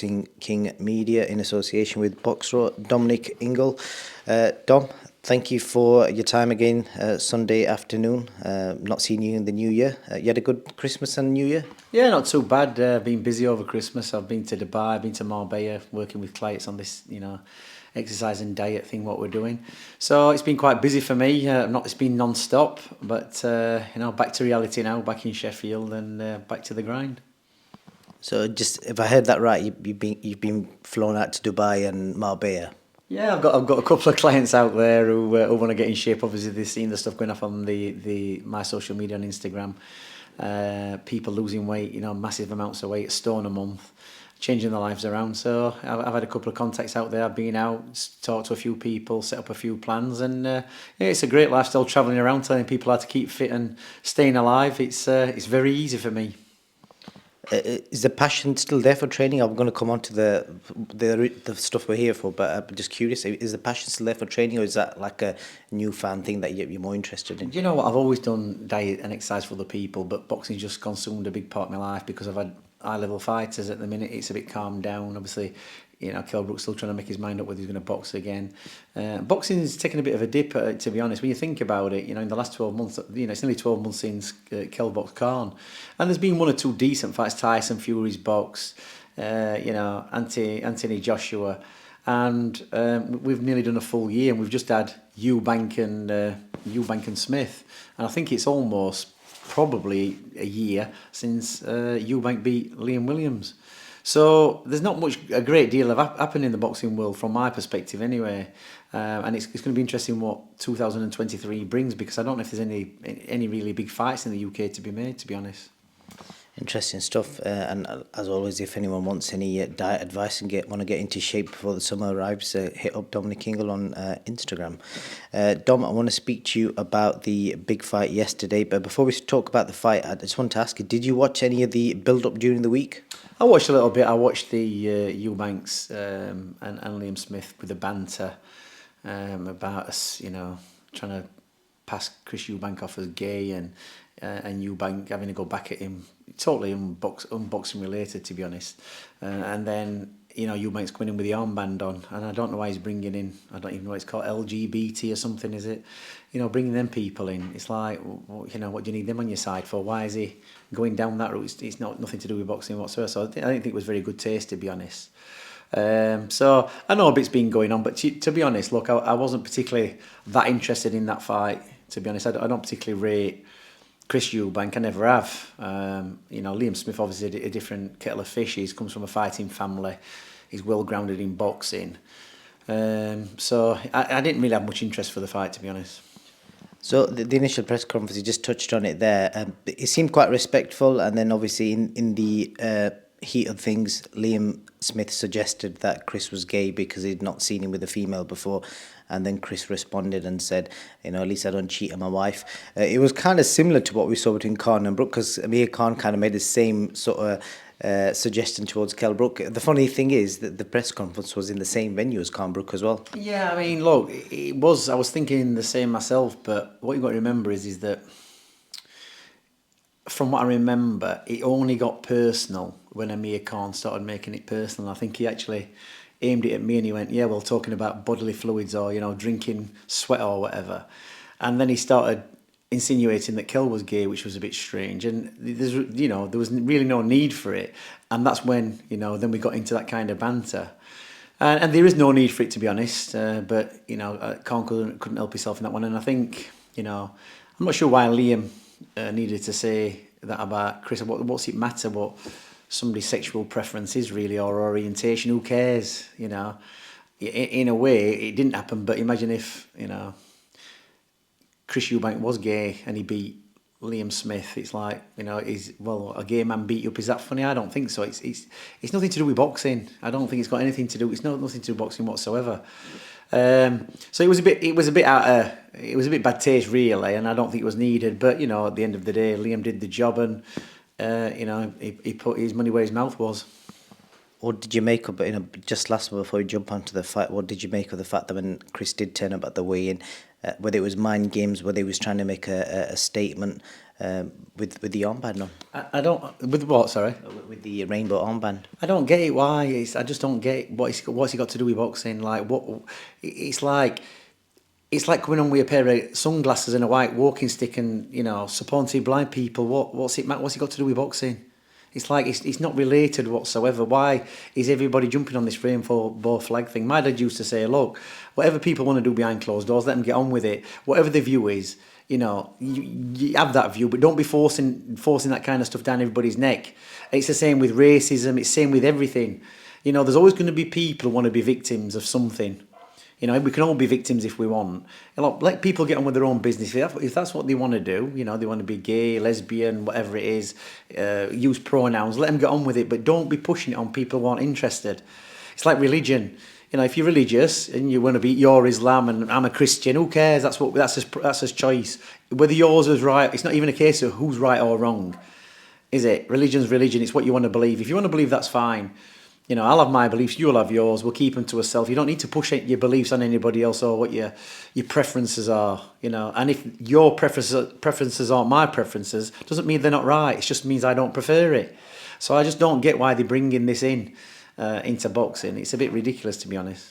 Boxing King Media in association with Boxro, Dominic Ingle. Dom, thank you for your time again, Sunday afternoon. Not seeing you in the new year. You had a good Christmas and New Year? Yeah, not too bad. Been busy over Christmas. I've been to Dubai, I've been to Marbella, working with clients on this, exercise and diet thing, what we're doing. So it's been quite busy for me. It's been non-stop, but, back to reality now, back in Sheffield and back to the grind. So just, if I heard that right, you've been flown out to Dubai and Marbella. Yeah, I've got a couple of clients out there who want to get in shape. Obviously, they've seen the stuff going off on my social media on Instagram. People losing weight, massive amounts of weight, a stone a month, changing their lives around. So I've had a couple of contacts out there. I've been out, talked to a few people, set up a few plans, and it's a great lifestyle travelling around, telling people how to keep fit and staying alive. It's very easy for me. Is the passion still there for training? I'm going to come on to the stuff we're here for, but I'm just curious, is the passion still there for training, or is that like a newfound thing that you're more interested in? You know what? I've always done diet and exercise for other people, but boxing's just consumed a big part of my life because I've had high-level fighters at the minute. It's a bit calmed down. Obviously, Kell Brook's still trying to make his mind up whether he's going to box again. Boxing's taken a bit of a dip, to be honest. When you think about it, in the last 12 months, it's nearly 12 months since Kell boxed Khan. And there's been one or two decent fights. Tyson Fury's box, Anthony Joshua. And we've nearly done a full year, and we've just had Eubank and Smith. And I think it's almost probably a year since Eubank beat Liam Williams. So there's not a great deal of happening in the boxing world from my perspective anyway. And it's going to be interesting what 2023 brings, because I don't know if there's any really big fights in the UK to be made, to be honest. Interesting stuff. And as always, if anyone wants any diet advice and want to get into shape before the summer arrives, hit up Dominic Ingle on Instagram. Dom, I want to speak to you about the big fight yesterday. But before we talk about the fight, I just want to ask you, did you watch any of the build-up during the week? I watched a little bit. I watched the Eubanks and Liam Smith with the banter about us, trying to pass Chris Eubank off as gay and Eubank having to go back at him. Totally unboxing related, to be honest. And then, Eubank's coming in with the armband on, and I don't know why he's bringing in, I don't even know what it's called, LGBT or something, is it? Bringing them people in. It's like, what do you need them on your side for? Why is he going down that route? It's nothing to do with boxing whatsoever. So I didn't think it was very good taste, to be honest. So I know a bit's been going on, but to be honest, look, I wasn't particularly that interested in that fight, to be honest. I don't particularly rate Chris Eubank, I never have. Liam Smith, obviously a different kettle of fish. He comes from a fighting family. He's well grounded in boxing. So I didn't really have much interest for the fight, to be honest. So the initial press conference, you just touched on it there. It seemed quite respectful, and then obviously in the heat of things, Liam Smith suggested that Chris was gay because he'd not seen him with a female before, and then Chris responded and said, at least I don't cheat on my wife. It was kind of similar to what we saw between Khan and Brook, because Amir Khan kind of made the same sort of suggestion towards Kell Brook. The funny thing is that the press conference was in the same venue as Khan Brook as well. Yeah, I mean, look, it was. I was thinking the same myself, but what you've got to remember is that from what I remember, it only got personal when Amir Khan started making it personal. I think he actually aimed it at me and he went, yeah, well, talking about bodily fluids or, drinking sweat or whatever. And then he started insinuating that Kell was gay, which was a bit strange. And there was really no need for it. And that's when, then we got into that kind of banter. And there is no need for it, to be honest. But, Khan couldn't help himself in that one. And I think, I'm not sure why Liam needed to say that about Chris. What's it matter what somebody's sexual preference is, really, or orientation? Who cares? In a way, it didn't happen. But imagine if Chris Eubank was gay and he beat Liam Smith. It's like, a gay man beat you up. Is that funny? I don't think so. It's nothing to do with boxing. I don't think it's got anything to do. It's nothing to do with boxing whatsoever. So it was a bit bad taste, really, and I don't think it was needed. But at the end of the day, Liam did the job, and he put his money where his mouth was. what did you make of, just last before we jump onto the fight, what did you make of the fact that when Chris did turn up at the weigh-in, whether it was mind games, whether he was trying to make a statement with the armband on? I don't, with what, sorry? With the rainbow armband. I don't get it. Why? I just don't get what's he got to do with boxing. Like what? It's like coming on with a pair of sunglasses and a white walking stick and supporting blind people. What's it got to do with boxing? It's like it's not related whatsoever. Why is everybody jumping on this rainbow flag thing? My dad used to say, look, whatever people want to do behind closed doors, let them get on with it. Whatever the view is, you have that view, but don't be forcing that kind of stuff down everybody's neck. It's the same with racism. It's the same with everything. There's always going to be people who want to be victims of something. We can all be victims if we want. Let people get on with their own business. If that's what they want to do, they want to be gay, lesbian, whatever it is, use pronouns, let them get on with it. But don't be pushing it on people who aren't interested. It's like religion. If you're religious and you want to be your Islam and I'm a Christian, who cares? That's his choice. Whether yours is right, it's not even a case of who's right or wrong, is it? Religion's religion. It's what you want to believe. If you want to believe, that's fine. I'll have my beliefs, you'll have yours, we'll keep them to ourselves. You don't need to push your beliefs on anybody else or what your preferences are, And if your preferences aren't my preferences, doesn't mean they're not right. It just means I don't prefer it. So I just don't get why they're bringing this into boxing. It's a bit ridiculous, to be honest.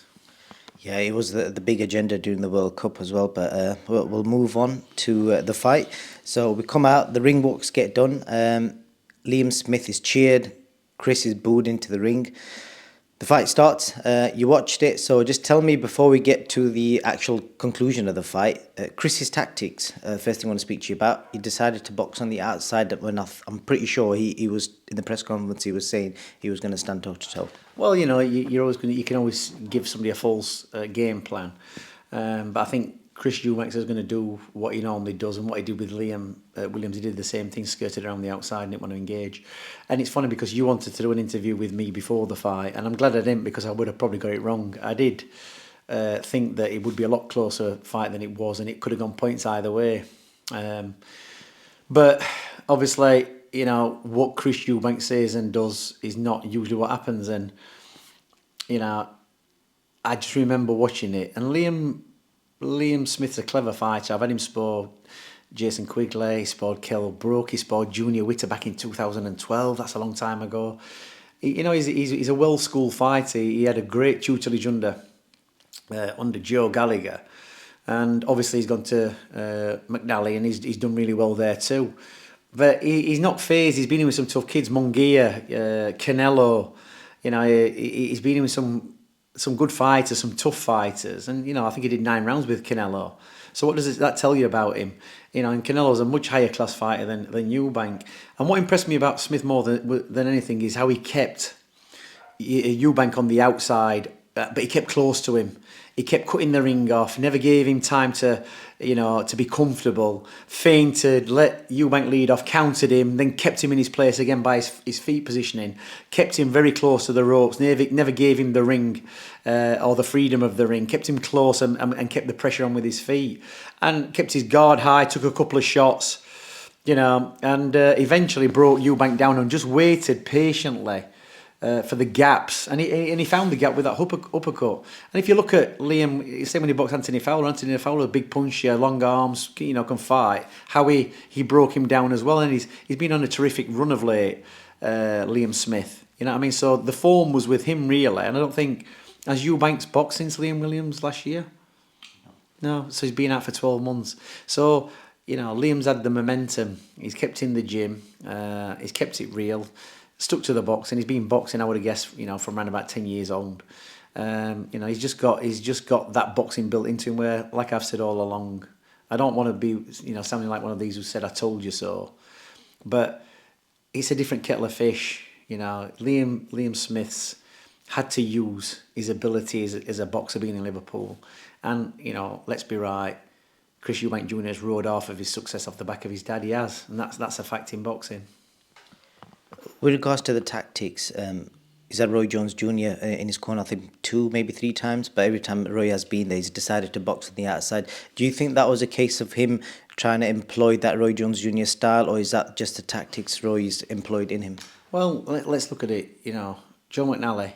Yeah, it was the big agenda during the World Cup as well, but we'll move on to the fight. So we come out, the ring walks get done. Liam Smith is cheered. Chris is booed into the ring. The fight starts. You watched it, so just tell me before we get to the actual conclusion of the fight, Chris's tactics. First thing I want to speak to you about. He decided to box on the outside. I'm pretty sure he was in the press conference. He was saying he was going to stand toe to toe. Well, you can always give somebody a false game plan, but I think Chris Eubank is going to do what he normally does, and what he did with Liam Williams, he did the same thing, skirted around the outside and didn't want to engage. And it's funny because you wanted to do an interview with me before the fight, and I'm glad I didn't because I would have probably got it wrong. I did think that it would be a lot closer fight than it was, and it could have gone points either way. But obviously, what Chris Eubank says and does is not usually what happens. And, I just remember watching it, and Liam Smith's a clever fighter. I've had him spar Jason Quigley, he sparred Kell, Brook, he sparred Junior Witter back in 2012. That's a long time ago. He's a well-schooled fighter. He had a great tutelage under Joe Gallagher, and obviously he's gone to McNally, and he's done really well there too. But he's not phased. He's been in with some tough kids, Munguia, Canelo. He's been in with some good fighters, some tough fighters, and I think he did 9 rounds with Canelo. So what does that tell you about him? And Canelo's a much higher class fighter than Eubank. And what impressed me about Smith more than anything is how he kept Eubank on the outside, but he kept close to him. He kept cutting the ring off, never gave him time to be comfortable, feinted, let Eubank lead off, countered him, then kept him in his place again by his feet positioning, kept him very close to the ropes, never gave him the ring or the freedom of the ring, kept him close and kept the pressure on with his feet, and kept his guard high, took a couple of shots, and eventually brought Eubank down and just waited patiently for the gaps, and he found the gap with that uppercut. And if you look at Liam, say when he boxed Anthony Fowler, a big puncher, long arms, can fight. How he broke him down as well, and he's been on a terrific run of late, Liam Smith. You know what I mean? So the form was with him really, and I don't think has Eubank's boxed since Liam Williams last year. No, so he's been out for 12 months. So Liam's had the momentum. He's kept in the gym. He's kept it real. Stuck to the boxing. He's been boxing, I would have guessed, from around about 10 years old. He's just got that boxing built into him. Where, like I've said all along, I don't want to be, sounding like one of these who said "I told you so," but it's a different kettle of fish. Liam Smith's had to use his ability as a boxer being in Liverpool, and let's be right. Chris Eubank Jr has rode off of his success off the back of his dad. He has, and that's a fact in boxing. With regards to the tactics, he's had Roy Jones Jr. in his corner, I think 2, maybe 3 times, but every time Roy has been there, he's decided to box on the outside. Do you think that was a case of him trying to employ that Roy Jones Jr. style, or is that just the tactics Roy's employed in him? Well, let's look at it, Joe McNally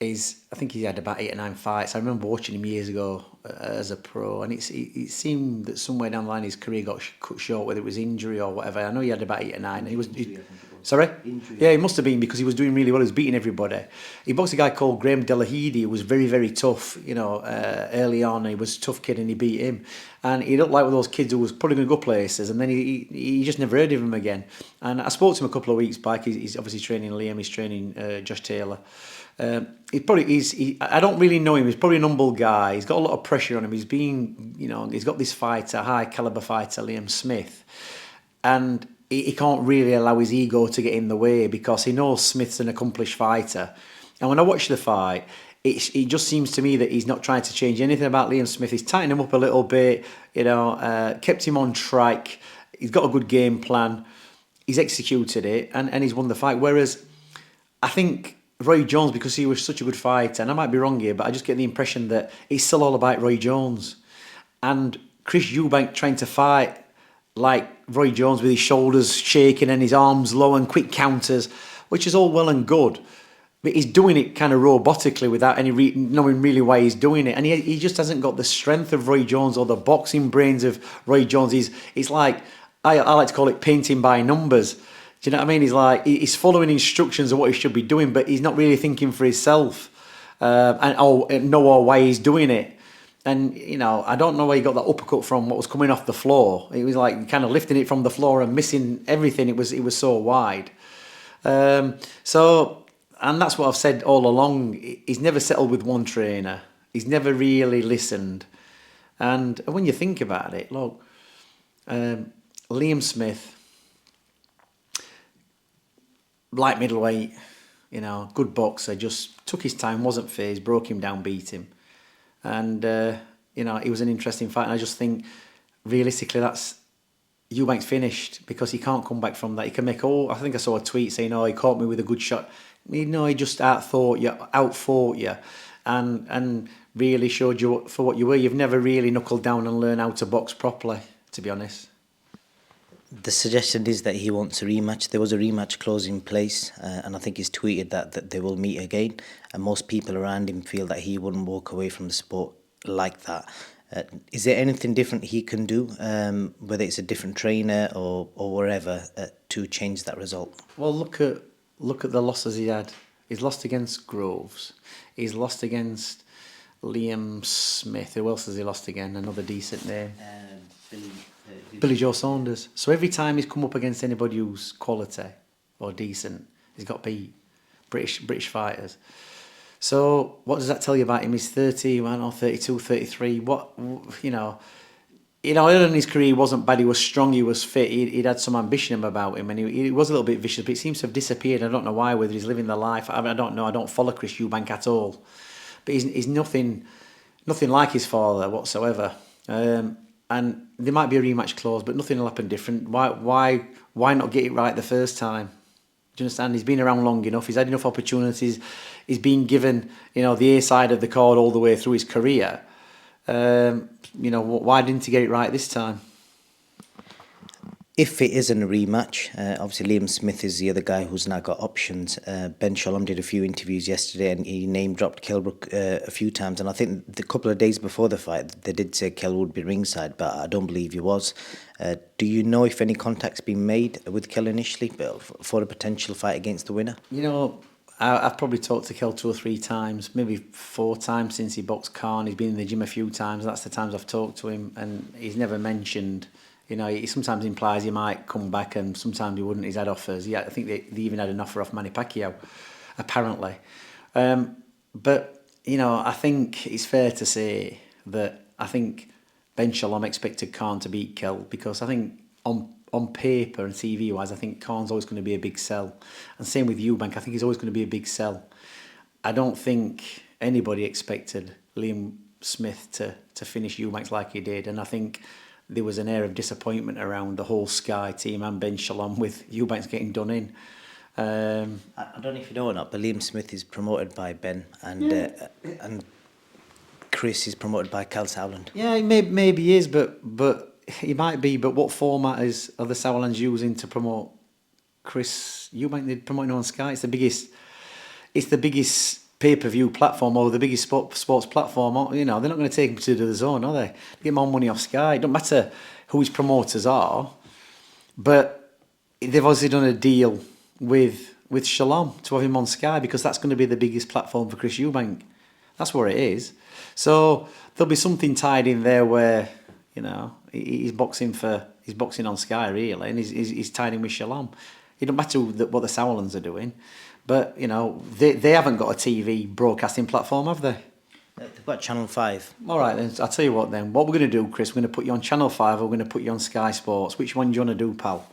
I think he had about 8 or 9 fights. I remember watching him years ago as a pro, and it seemed that somewhere down the line his career got cut short, whether it was injury or whatever. I know he had about 8 or 9. Sorry? Injury. Yeah, he must have been, because he was doing really well. He was beating everybody. He boxed a guy called Graham Delahidi, who was very, very tough. Early on, he was a tough kid, and he beat him. And he looked like one of those kids who was probably going to go places, and then he just never heard of him again. And I spoke to him a couple of weeks back. He's obviously training Liam. He's training Josh Taylor. I don't really know him. He's probably an humble guy. He's got a lot of pressure on him. He's got this fighter, high caliber fighter, Liam Smith, and he can't really allow his ego to get in the way, because he knows Smith's an accomplished fighter. And when I watch the fight, it just seems to me that he's not trying to change anything about Liam Smith. He's tightened him up a little bit, kept him on track. He's got a good game plan. He's executed it, and he's won the fight. Whereas I think Roy Jones, because he was such a good fighter, and I might be wrong here, but I just get the impression that it's still all about Roy Jones. And Chris Eubank trying to fight like Roy Jones with his shoulders shaking and his arms low and quick counters, which is all well and good, but he's doing it kind of robotically without knowing really why he's doing it. And he just hasn't got the strength of Roy Jones or the boxing brains of Roy Jones. It's like, I like to call it painting by numbers. Do you know what I mean? He's following instructions of what he should be doing, but he's not really thinking for himself and know why he's doing it. And, I don't know where he got that uppercut from, what was coming off the floor. It was like kind of lifting it from the floor and missing everything. It was so wide. And that's what I've said all along. He's never settled with one trainer. He's never really listened. And when you think about it, look, Liam Smith, light middleweight, good boxer, just took his time, wasn't phased, broke him down, beat him. And, it was an interesting fight. And I just think, realistically, that's Eubank's finished, because he can't come back from that. He can make I think I saw a tweet saying, he caught me with a good shot. He just outfought you, and really showed you for what you were. You've never really knuckled down and learned how to box properly, to be honest. The suggestion is that he wants a rematch. There was a rematch clause in place, and I think he's tweeted that they will meet again. And most people around him feel that he wouldn't walk away from the sport like that. Is there anything different he can do, whether it's a different trainer or wherever, to change that result? Well, look at the losses he had. He's lost against Groves. He's lost against Liam Smith. Who else has he lost again? Another decent name. Billy Joe Saunders. So every time he's come up against anybody who's quality or decent, he's got beat. British fighters. So what does that tell you about him? He's 31 or 32, 33. Early in his career, he wasn't bad. He was strong. He was fit. He'd had some ambition about him, and he was a little bit vicious. But it seems to have disappeared. I don't know why. Whether he's living the life, I don't know. I don't follow Chris Eubank at all. But he's nothing like his father whatsoever. And there might be a rematch clause, but nothing will happen different. Why not get it right the first time? Do you understand? He's been around long enough. He's had enough opportunities. He's been given, the A side of the card all the way through his career. Why didn't he get it right this time? If it isn't a rematch, obviously Liam Smith is the other guy who's now got options. Ben Shalom did a few interviews yesterday, and he name-dropped Kell Brook a few times. And I think the couple of days before the fight, they did say Kell would be ringside, but I don't believe he was. Do you know if any contact's been made with Kell initially for a potential fight against the winner? I've probably talked to Kell 2 or 3 times, maybe 4 times since he boxed Khan. He's been in the gym a few times. That's the times I've talked to him, and he's never mentioned... he sometimes implies he might come back, and sometimes he wouldn't. He's had offers. Yeah, I think they even had an offer off Manny Pacquiao, apparently. But I think it's fair to say that I think Ben Shalom expected Khan to beat Kell, because I think on paper and TV-wise, I think Khan's always going to be a big sell. And same with Eubank. I think he's always going to be a big sell. I don't think anybody expected Liam Smith to finish Eubank like he did, and I think there was an air of disappointment around the whole Sky team and Ben Shalom with Eubanks getting done in. I don't know if you know or not, but Liam Smith is promoted by Ben, and Chris is promoted by Kell Sauerland. Yeah, maybe he is, but he might be. But what format are the Sauerlands using to promote Chris Eubank? They're promoting on Sky. It's the biggest. it's the biggest pay-per-view platform or the biggest sports platform. You know, they're not going to take him to the zone, are they? They get more money off Sky. It don't matter who his promoters are, but they've obviously done a deal with Shalom to have him on Sky because that's going to be the biggest platform for Chris Eubank. That's where it is. So there'll be something tied in there where, you know, he's boxing on Sky really, and he's tied in with Shalom. It don't matter what the Sauerlands are doing, but you know they haven't got a TV broadcasting platform, have they? They've got Channel 5. All right, then I'll tell you what. Then what we're going to do, Chris, we're going to put you on Channel 5, or we're going to put you on Sky Sports. Which one do you want to do, pal?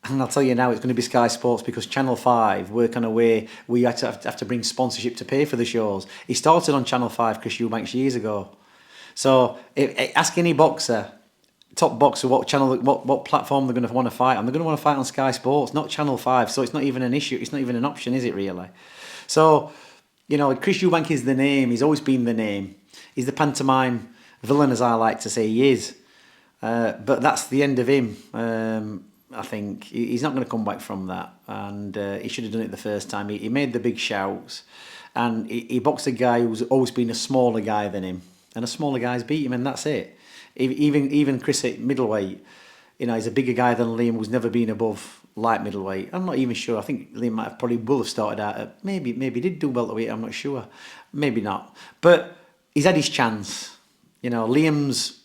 And I'll tell you now, it's going to be Sky Sports because Channel 5 work on a way where you have to bring sponsorship to pay for the shows. He started on Channel 5, Chris Eubanks, years ago. So ask any boxer, top boxer, what platform they're going to want to fight on. They're going to want to fight on Sky Sports, not Channel 5. So it's not even an issue. It's not even an option, is it really? So, you know, Chris Eubank is the name. He's always been the name. He's the pantomime villain, as I like to say he is. But that's the end of him. I think he's not going to come back from that, and he should have done it the first time. He made the big shouts, and he boxed a guy who's always been a smaller guy than him, and a smaller guy's beat him, and that's it. Even Chris at middleweight, you know, he's a bigger guy than Liam, who's never been above light middleweight. I'm not even sure. I think Liam will have started out at maybe did do welterweight. I'm not sure, maybe not, but he's had his chance. You know, Liam's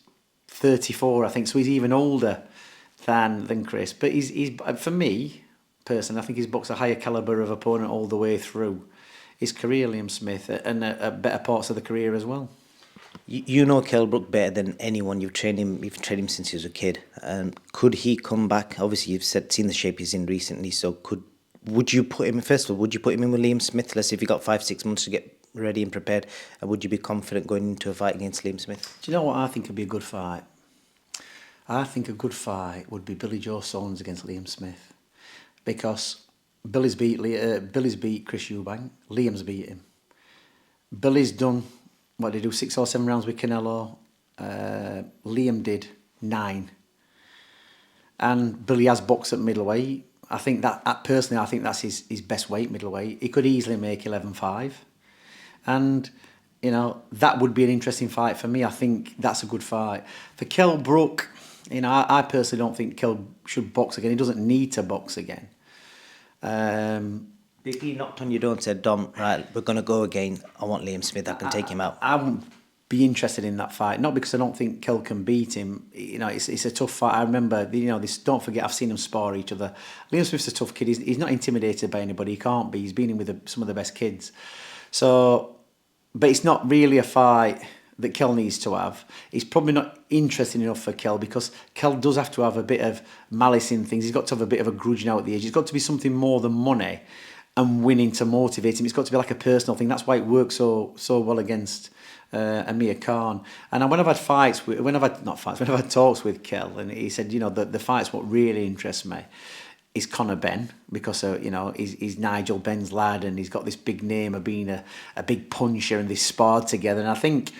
34, I think, so he's even older than Chris, but he's for me personally, I think he's boxed a higher caliber of opponent all the way through his career, Liam Smith, and better parts of the career as well. You know Kell Brook better than anyone. You've trained him since he was a kid. Could he come back? Obviously, you've seen the shape he's in recently. So would you put him first of all? Would you put him in with Liam Smith? Let's say if you got 5-6 months to get ready and prepared, would you be confident going into a fight against Liam Smith? Do you know what I think would be a good fight? I think a good fight would be Billy Joe Saunders against Liam Smith, because Billy's beat Chris Eubank, Liam's beat him. Billy's done, what did he do, 6 or 7 rounds with Canelo. Liam did 9. And Billy has boxed at middleweight. I think personally, I think that's his best weight, middleweight. He could easily make 11-5. And, you know, that would be an interesting fight for me. I think that's a good fight. For Kell Brook, you know, I personally don't think Kell should box again. He doesn't need to box again. If he knocked on your door and said, Dom, right, we're going to go again, I want Liam Smith, I can take him out. I wouldn't be interested in that fight. Not because I don't think Kell can beat him. You know, it's a tough fight. I remember, you know, don't forget, I've seen them spar each other. Liam Smith's a tough kid. He's not intimidated by anybody. He can't be. He's been in with some of the best kids. So, but it's not really a fight that Kell needs to have. He's probably not interesting enough for Kell, because Kell does have to have a bit of malice in things. He's got to have a bit of a grudge now at the age. He's got to be something more than money and winning to motivate him. It's got to be like a personal thing. That's why it works so well against Amir Khan. And when I've had talks with Kell, and he said, you know, the fight's what really interests me is Conor Benn, because you know, he's Nigel Benn's lad, and he's got this big name of being a big puncher, and they sparred together. And I think,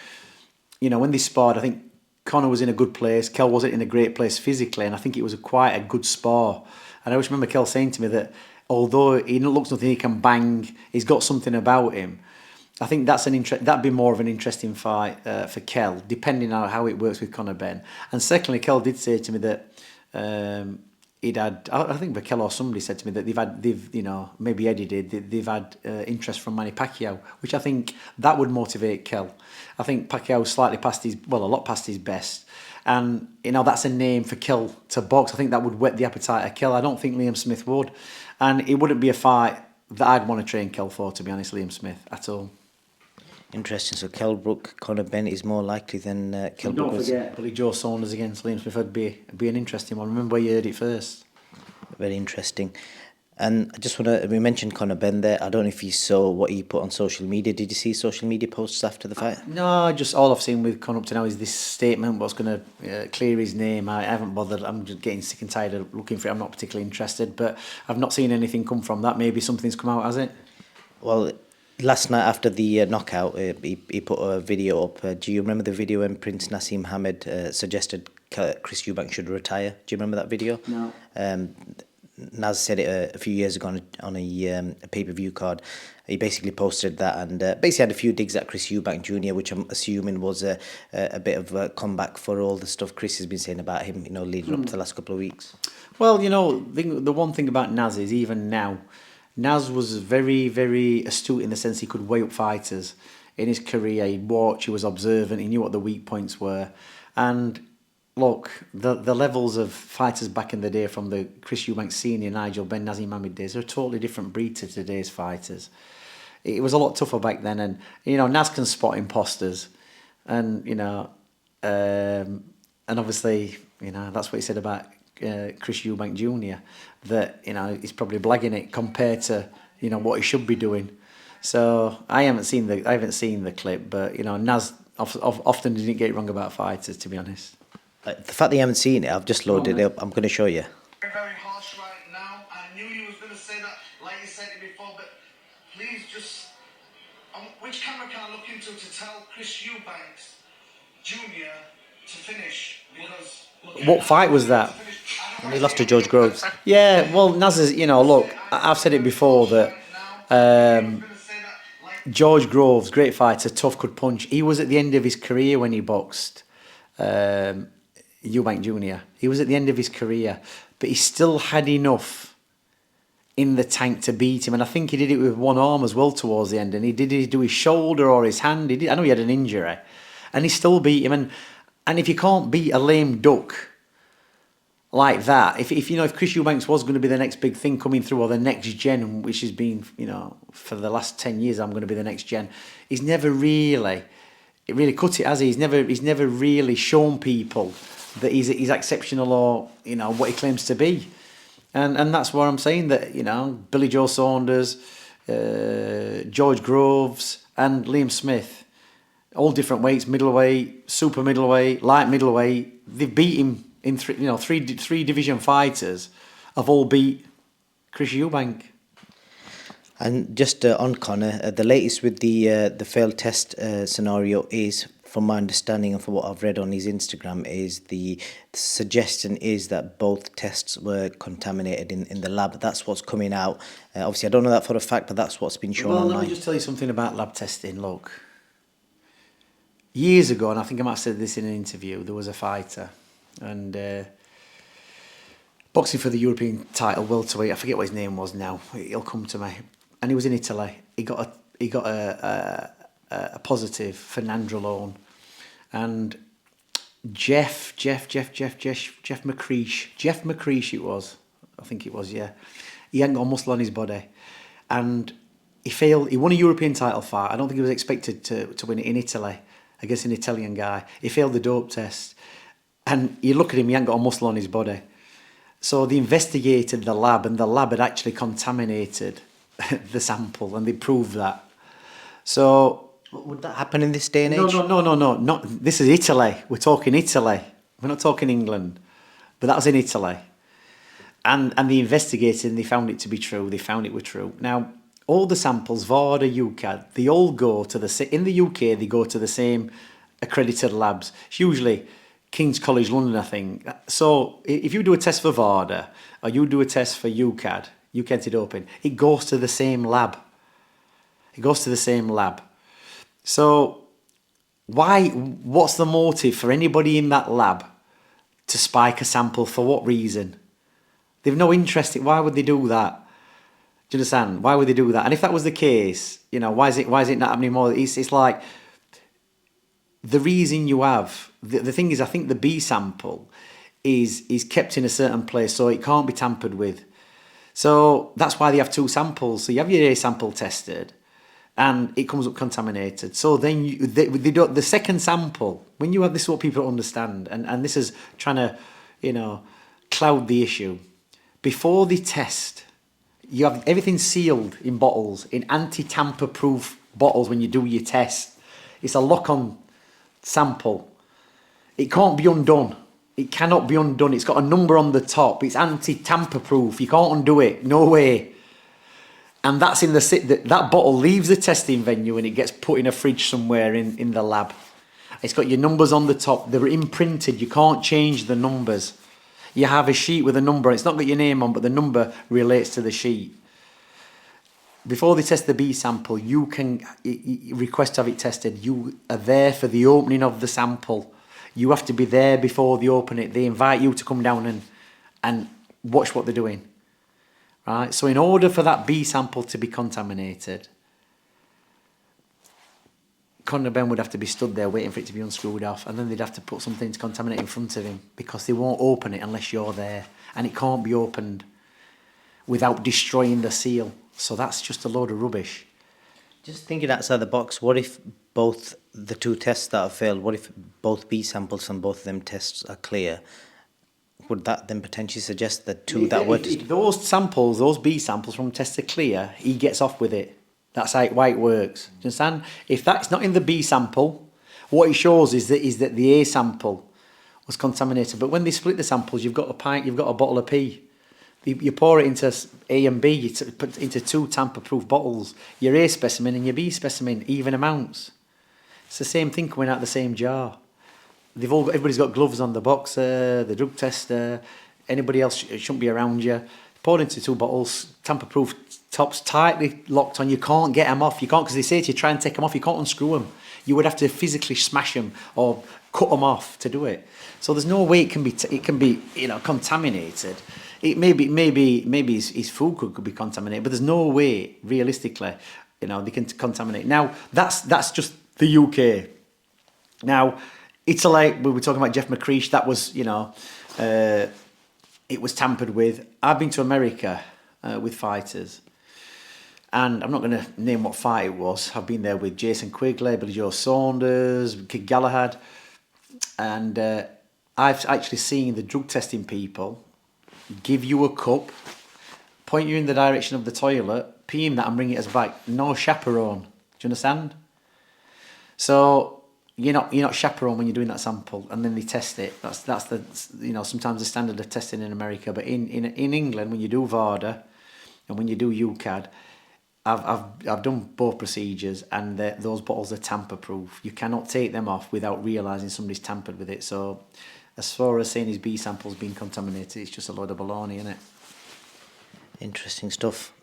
you know, when they sparred, I think Conor was in a good place, Kell wasn't in a great place physically, and I think it was quite a good spar. And I always remember Kell saying to me that although he looks nothing he can bang, he's got something about him. I think that'd be more of an interesting fight for Kell, depending on how it works with Conor Benn. And secondly, Kell did say to me that I think Kell or somebody said to me that they've you know, maybe Eddie did, they've had interest from Manny Pacquiao, which I think that would motivate Kell. I think Pacquiao's slightly past a lot past his best. And, you know, that's a name for Kell to box. I think that would whet the appetite of Kell. I don't think Liam Smith would. And it wouldn't be a fight that I'd want to train Kell for, to be honest, Liam Smith, at all. Interesting. So Kell Brook, Conor Benn is more likely than Kell Brook. Don't forget Billy Joe Saunders against Liam Smith would be an interesting one. Remember where you heard it first. Very interesting. And I just want to, we mentioned Conor Benn there. I don't know if you saw what he put on social media. Did you see social media posts after the fight? No, just all I've seen with Conor up to now is this statement, what's going to clear his name. I haven't bothered. I'm just getting sick and tired of looking for it. I'm not particularly interested, but I've not seen anything come from that. Maybe something's come out, has it? Well, last night after the knockout, he put a video up. Do you remember the video when Prince Nassim Hamed suggested Chris Eubank should retire? Do you remember that video? No. Naz said it a few years ago on a pay-per-view card. He basically posted that and basically had a few digs at Chris Eubank Jr., which I'm assuming was a bit of a comeback for all the stuff Chris has been saying about him, leading up to the last couple of weeks. Well, the one thing about Naz is even now, Naz was very, very astute in the sense he could weigh up fighters. In his career, he'd watch, he was observant, he knew what the weak points were. And look, the levels of fighters back in the day from the Chris Eubank Sr., Nigel Benn, Nazim Hamid days are a totally different breed to today's fighters. It was a lot tougher back then, and Naz can spot imposters, and obviously that's what he said about Chris Eubank Jr. that he's probably blagging it compared to what he should be doing. So I haven't seen the clip, but Naz often didn't get it wrong about fighters, to be honest. The fact that you haven't seen it, I've just loaded it up. I'm going to show you. Very harsh right now. I knew you was going to say that, like you said it before, but please just, which camera can I look into to tell Chris Eubanks Jr. to finish? Because what fight was that? And he lost to George Groves. Yeah, well, Naz is, look, I've said it before that George Groves, great fighter, tough, could punch. He was at the end of his career when he boxed Eubank Jr. He was at the end of his career, but he still had enough in the tank to beat him, and I think he did it with one arm as well towards the end, and he did do his shoulder or his hand. I know he had an injury, and he still beat him. And if you can't beat a lame duck like that, if Chris Eubanks was going to be the next big thing coming through, or the next gen, which has been for the last 10 years, I'm going to be the next gen. He's never really cut it, has he? He's never really shown people that he's exceptional or what he claims to be. And that's why I'm saying that, Billy Joe Saunders, George Groves and Liam Smith, all different weights, middleweight, super middleweight, light middleweight, they've beat him in three division fighters have all beat Chris Eubank. And just on Conor, the latest with the failed test scenario is, from my understanding and from what I've read on his Instagram, is the suggestion is that both tests were contaminated in the lab. That's what's coming out. Obviously, I don't know that for a fact, but that's what's been shown online. Let me just tell you something about lab testing. Look, years ago, and I think I might have said this in an interview, there was a fighter and boxing for the European title, welterweight. I forget what his name was now. He'll come to me. And he was in Italy. He got a positive for nandrolone, and Jeff McCreesh it was. I think it was, yeah. He hadn't got muscle on his body, and he failed. He won a European title fight. I don't think he was expected to win it in Italy against an Italian guy. He failed the dope test, and you look at him, he hadn't got a muscle on his body. So they investigated the lab, and the lab had actually contaminated the sample, and they proved that. So would that happen in this day and age? No. Not this is Italy. We're talking Italy. We're not talking England. But that was in Italy. And they investigated and they found it to be true. They found it were true. Now, all the samples, Vada, UCAD, they all go to in the UK, they go to the same accredited labs. It's usually King's College London, I think. So if you do a test for Vada or you do a test for UCAD, UK Anti-Doping, it goes to the same lab. It goes to the same lab. So what's the motive for anybody in that lab to spike a sample? For what reason? They've no interest in. Why would they do that? Do you understand? Why would they do that? And if that was the case, why is it not happening more? It's like the reason you have the thing is, I think the B sample is kept in a certain place, so it can't be tampered with. So that's why they have two samples. So you have your A sample tested, and it comes up contaminated. So then they don't, the second sample, when you have this, is what people don't understand, and this is trying to, cloud the issue. Before they test, you have everything sealed in bottles, in anti-tamper proof bottles when you do your test. It's a lock-on sample. It can't be undone. It cannot be undone. It's got a number on the top. It's anti-tamper proof. You can't undo it. No way. And that's in that bottle leaves the testing venue and it gets put in a fridge somewhere in the lab. It's got your numbers on the top. They're imprinted. You can't change the numbers. You have a sheet with a number. It's not got your name on, but the number relates to the sheet. Before they test the B sample, you can request to have it tested. You are there for the opening of the sample. You have to be there before they open it. They invite you to come down and watch what they're doing. Right? So in order for that B sample to be contaminated, Conor Benn would have to be stood there waiting for it to be unscrewed off, and then they'd have to put something to contaminate in front of him, because they won't open it unless you're there, and it can't be opened without destroying the seal. So that's just a load of rubbish. Just thinking outside the box, what if both the two tests that have failed, what if both B samples and both of them tests are clear? Would that then potentially suggest that If those samples, those B samples from test are clear, he gets off with it. That's why it works. Do you understand? If that's not in the B sample, what it shows is that the A sample was contaminated. But when they split the samples, you've got a pint, you've got a bottle of P. You pour it into A and B, you put into 2 tamper-proof bottles. Your A specimen and your B specimen, even amounts. It's the same thing coming out of the same jar. Everybody's got gloves on, the boxer, the drug tester, anybody else shouldn't be around you. Poured into 2 bottles, tamper-proof tops, tightly locked on. You can't get them off. You can't, because they say to you, try and take them off. You can't unscrew them. You would have to physically smash them or cut them off to do it. So there's no way it can be contaminated. It maybe his food could be contaminated, but there's no way realistically, they can contaminate. Now that's just the UK. Now Italy, we were talking about Jeff McCreesh. That was it was tampered with. I've been to America with fighters, and I'm not going to name what fight it was. I've been there with Jason Quigley, Billy Joe Saunders, Kid Galahad, and I've actually seen the drug testing people give you a cup, point you in the direction of the toilet, pee in that and bring it as back. No chaperone. Do you understand? So you're not chaperone when you're doing that sample, and then they test it. That's the sometimes the standard of testing in America. But in England, when you do Vada and when you do UCAD, I've done both procedures, and those bottles are tamper-proof. You cannot take them off without realising somebody's tampered with it. So as far as saying his B sample's been contaminated, it's just a load of baloney, isn't it? Interesting stuff.